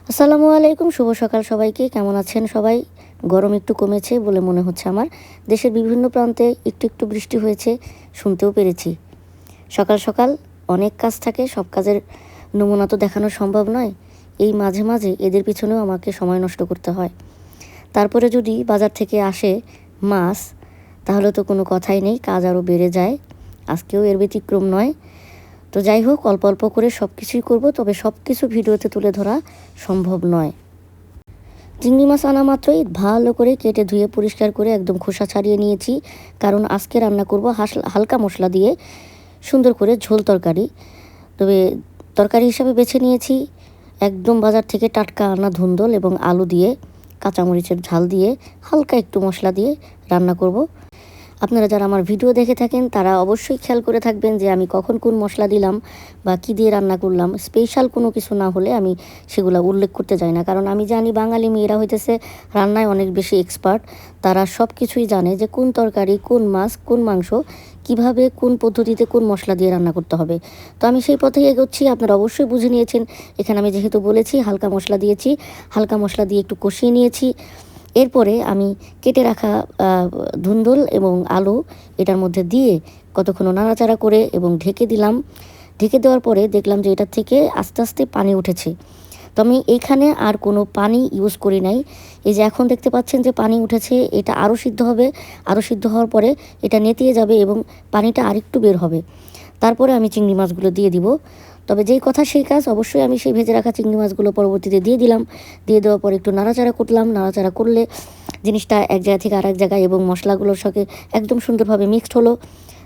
আসসালামু আলাইকুম, শুভ সকাল সবাইকে। কেমন আছেন সবাই? গরম একটু কমেছে বলে মনে হচ্ছে আমার। দেশের বিভিন্ন প্রান্তে একটু একটু বৃষ্টি হয়েছে, শুনতেও পেরেছি। সকাল সকাল অনেক কাজ থাকে, সব কাজের নমুনা তো দেখানো সম্ভব নয়। এই মাঝে মাঝে এদের পিছনেও আমাকে সময় নষ্ট করতে হয়। তারপরে যদি বাজার থেকে আসে মাছ, তাহলে তো কোনো কথাই নেই, কাজ আরও বেড়ে যায়। আজকেও এর ব্যতিক্রম নয়। তো যাই হোক, অল্প অল্প করে সব কিছুই করবো, তবে সব কিছু ভিডিওতে তুলে ধরা সম্ভব নয়। চিংড়ি মাছ আনা মাত্রই ভালো করে কেটে ধুয়ে পরিষ্কার করে একদম খোসা ছাড়িয়ে নিয়েছি, কারণ আজকে রান্না করব হালকা মশলা দিয়ে সুন্দর করে ঝোল তরকারি। তবে তরকারি হিসাবে বেছে নিয়েছি একদম বাজার থেকে টাটকা আনা ধুন্দল এবং আলু দিয়ে কাঁচামরিচের ঝাল দিয়ে হালকা একটু মশলা দিয়ে রান্না করব। আপনারা যারা আমার ভিডিও দেখে থাকেন তারা অবশ্যই খেয়াল করে থাকবেন যে আমি কখন কোন মশলা দিলাম বা কী দিয়ে রান্না করলাম। স্পেশাল কোনো কিছু না হলে আমি সেগুলো উল্লেখ করতে যাই না, কারণ আমি জানি বাঙালি মেয়েরা হইতেছে রান্নায় অনেক বেশি এক্সপার্ট। তারা সব কিছুই জানে যে কোন তরকারি, কোন মাছ, কোন মাংস কিভাবে কোন পদ্ধতিতে কোন মশলা দিয়ে রান্না করতে হবে। তো আমি সেই পথেই এগোচ্ছি। আপনারা অবশ্যই বুঝে নিয়েছেন। এখানে আমি যেহেতু বলেছি হালকা মশলা দিয়েছি, হালকা মশলা দিয়ে একটু কষিয়ে নিয়েছি। এরপরে আমি কেটে রাখা ধুন্দুল এবং আলু এটার মধ্যে দিয়ে কতক্ষণ নাড়াচাড়া করে এবং ঢেকে দিলাম। ঢেকে দেওয়ার পরে দেখলাম যে এটার থেকে আস্তে আস্তে পানি উঠেছে। তো আমি এইখানে আর কোনো পানি ইউজ করি নাই। এই যে এখন দেখতে পাচ্ছেন যে পানি উঠেছে, এটা আরও সিদ্ধ হবে। আরও সিদ্ধ হওয়ার পরে এটা নেতিয়ে যাবে এবং পানিটা আরেকটু বের হবে। তারপরে আমি চিংড়ি মাছগুলো দিয়ে দিব। তবে যেই কথা সেই কাজ, অবশ্যই আমি সেই ভেজে রাখা চিংড়ি মাছগুলো পরবর্তীতে দিয়ে দিলাম। দিয়ে দেওয়ার পর একটু নাড়াচাড়া করলাম। নাড়াচাড়া করলে জিনিসটা এক জায়গা থেকে আরেক জায়গায় এবং মশলাগুলোর সঙ্গে একদম সুন্দরভাবে মিক্সড হলো।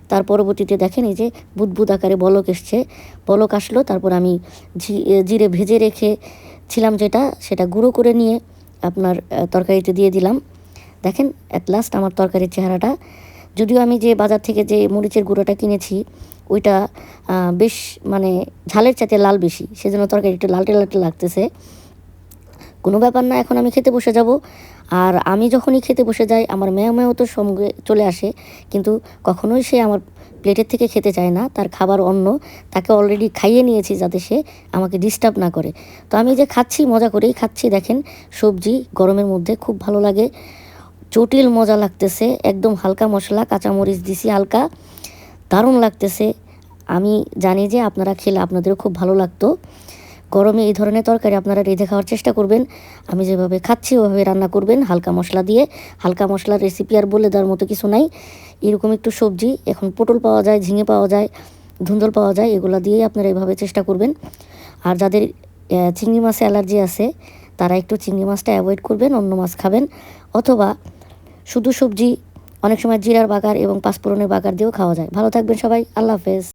তার পরবর্তীতে দেখেন এই যে বুদবুদ আকারে বলক এসছে, বলক আসলো। তারপর আমি জিরে ভেজে রেখেছিলাম সেটা গুঁড়ো করে নিয়ে আপনার তরকারিতে দিয়ে দিলাম। দেখেন অ্যাট লাস্ট আমার তরকারির চেহারাটা। যদিও আমি যে বাজার থেকে যে মরিচের গুঁড়োটা কিনেছি ওইটা বেশ মানে ঝালের চাইতে লাল বেশি, সেজন্য তরকারি একটু লালটে লালটে লাগতেছে। কোনো ব্যাপার না, এখন আমি খেতে বসে যাব। আর আমি যখনই খেতে বসে যাই আমার মেয়েও তো সঙ্গে চলে আসে, কিন্তু কখনোই সে আমার প্লেটের থেকে খেতে চায় না। তার খাবার অন্য, তাকে অলরেডি খাইয়ে নিয়েছি যাতে সে আমাকে ডিস্টার্ব না করে। তো আমি যে খাচ্ছি মজা করেই খাচ্ছি। দেখেন সবজি গরমের মধ্যে খুব ভালো লাগে, জটিল মজা লাগতেছে। একদম হালকা মশলা, কাঁচামরিচ দিছি হালকা, দারুণ লাগতেছে। আমি জানি যে আপনারা খেলে আপনাদেরও খুব ভালো লাগতো। গরমে এই ধরনের তরকারি আপনারা রেঁধে খাওয়ার চেষ্টা করবেন। আমি যেভাবে খাচ্ছি ওভাবে রান্না করবেন হালকা মশলা দিয়ে। হালকা মশলার রেসিপি আর বলে দেওয়ার মতো কিছু নাই। এরকম একটু সবজি এখন পটল পাওয়া যায়, ঝিঙে পাওয়া যায়, ধুন্দল পাওয়া যায়, এগুলো দিয়েই আপনারা এভাবে চেষ্টা করবেন। আর যাদের চিংড়ি মাছে অ্যালার্জি আছে তারা একটু চিংড়ি মাছটা অ্যাভয়েড করবেন, অন্য মাছ খাবেন। অথবা শুধু সবজি, অনেক সময় জিরার বাগার এবং পাঁচফোড়নের বাগার দিয়েও খাওয়া যায়। ভালো থাকবেন সবাই, আল্লাহ হাফেজ।